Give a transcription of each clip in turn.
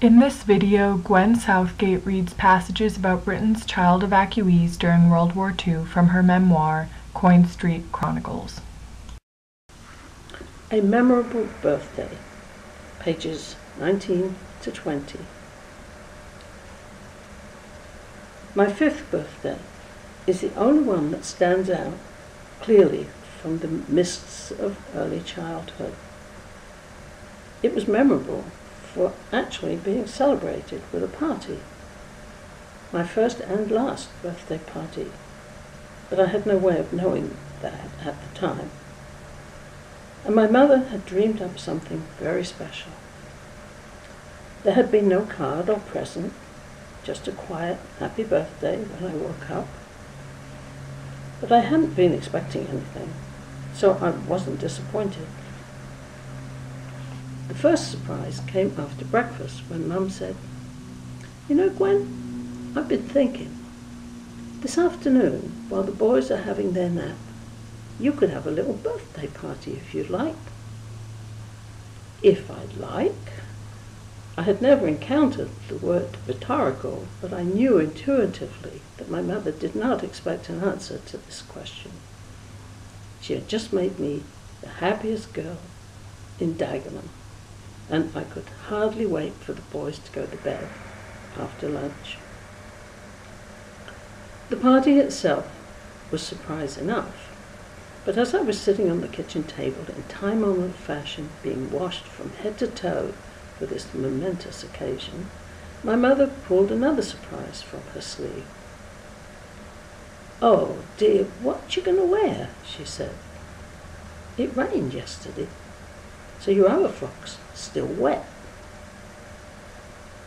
In this video, Gwen Southgate reads passages about Britain's child evacuees during World War II from her memoir, Street Chronicles. A memorable birthday, pages 19 to 20. My 5th birthday is the only one that stands out clearly from the mists of early childhood. It was memorable for actually being celebrated with a party. My first and last birthday party, but I had no way of knowing that at the time. And my mother had dreamed up something very special. There had been no card or present, just a quiet, happy birthday when I woke up. But I hadn't been expecting anything, so I wasn't disappointed. The first surprise came after breakfast when Mum said, "You know, Gwen, I've been thinking. This afternoon, while the boys are having their nap, you could have a little birthday party if you'd like." If I'd like? I had never encountered the word rhetorical, but I knew intuitively that my mother did not expect an answer to this question. She had just made me the happiest girl in Dagenham, and I could hardly wait for the boys to go to bed after lunch. The party itself was surprise enough, but as I was sitting on the kitchen table in time-honored fashion, being washed from head to toe for this momentous occasion, my mother pulled another surprise from her sleeve. "Oh dear, what you gonna wear?" she said. "It rained yesterday, so your overfrock's still wet.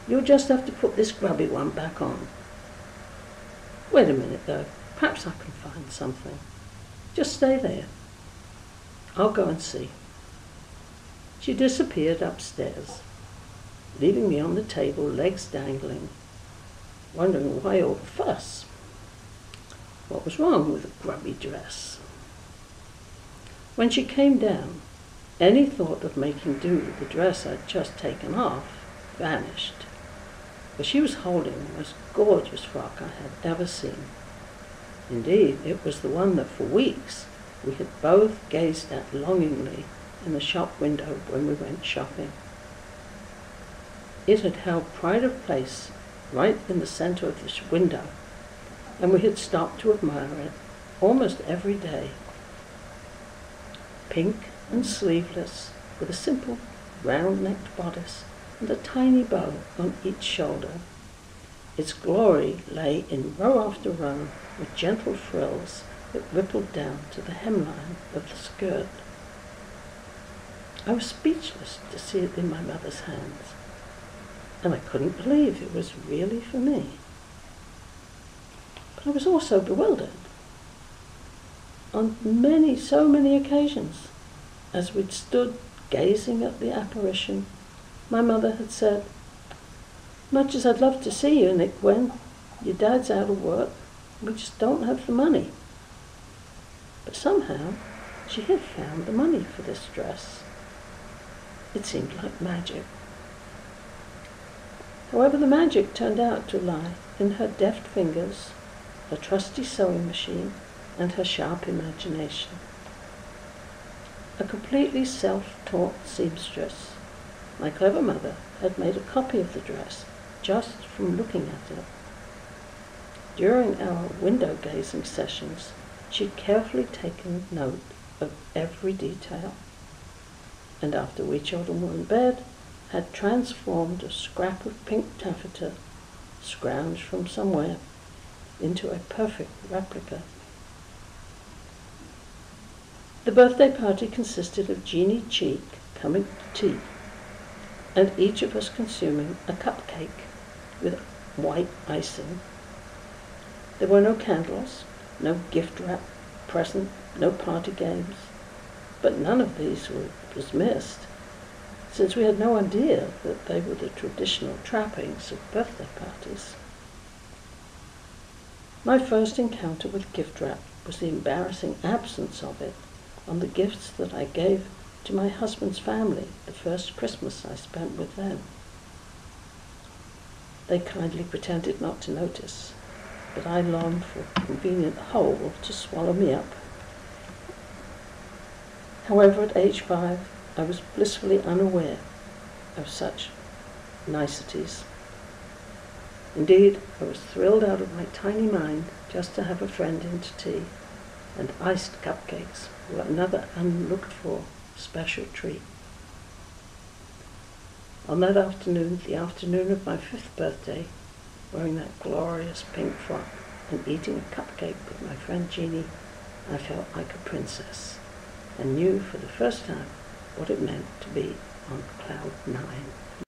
You'll just have to put this grubby one back on. Wait a minute though, perhaps I can find something. Just stay there. I'll go and see." She disappeared upstairs, leaving me on the table, legs dangling, wondering why all the fuss. What was wrong with a grubby dress? When she came down, any thought of making do with the dress I'd just taken off vanished, for she was holding the most gorgeous frock I had ever seen. Indeed, it was the one that for weeks we had both gazed at longingly in the shop window when we went shopping. It had held pride of place right in the center of this window, and we had stopped to admire it almost every day. Pink and sleeveless, with a simple round-necked bodice and a tiny bow on each shoulder. Its glory lay in row after row of gentle frills that rippled down to the hemline of the skirt. I was speechless to see it in my mother's hands, and I couldn't believe it was really for me. But I was also bewildered. On so many occasions, as we'd stood gazing at the apparition, my mother had said, "Much as I'd love to see you in it, Gwen, your dad's out of work, we just don't have the money." But somehow she had found the money for this dress. It seemed like magic. However, the magic turned out to lie in her deft fingers, her trusty sewing machine, and her sharp imagination. A completely self-taught seamstress, my clever mother had made a copy of the dress just from looking at it. During our window-gazing sessions, she'd carefully taken note of every detail, and after we children were in bed, had transformed a scrap of pink taffeta, scrounged from somewhere, into a perfect replica. The birthday party consisted of Jeannie Cheek coming to tea, and each of us consuming a cupcake with white icing. There were no candles, no gift wrap, present, no party games, but none of these was missed, since we had no idea that they were the traditional trappings of birthday parties. My first encounter with gift wrap was the embarrassing absence of it on the gifts that I gave to my husband's family the first Christmas I spent with them. They kindly pretended not to notice, but I longed for a convenient hole to swallow me up. However, at age 5, I was blissfully unaware of such niceties. Indeed, I was thrilled out of my tiny mind just to have a friend in to tea, and iced cupcakes were another unlooked-for special treat. On that afternoon, the afternoon of my 5th birthday, wearing that glorious pink frock and eating a cupcake with my friend Jeannie, I felt like a princess and knew for the first time what it meant to be on cloud 9.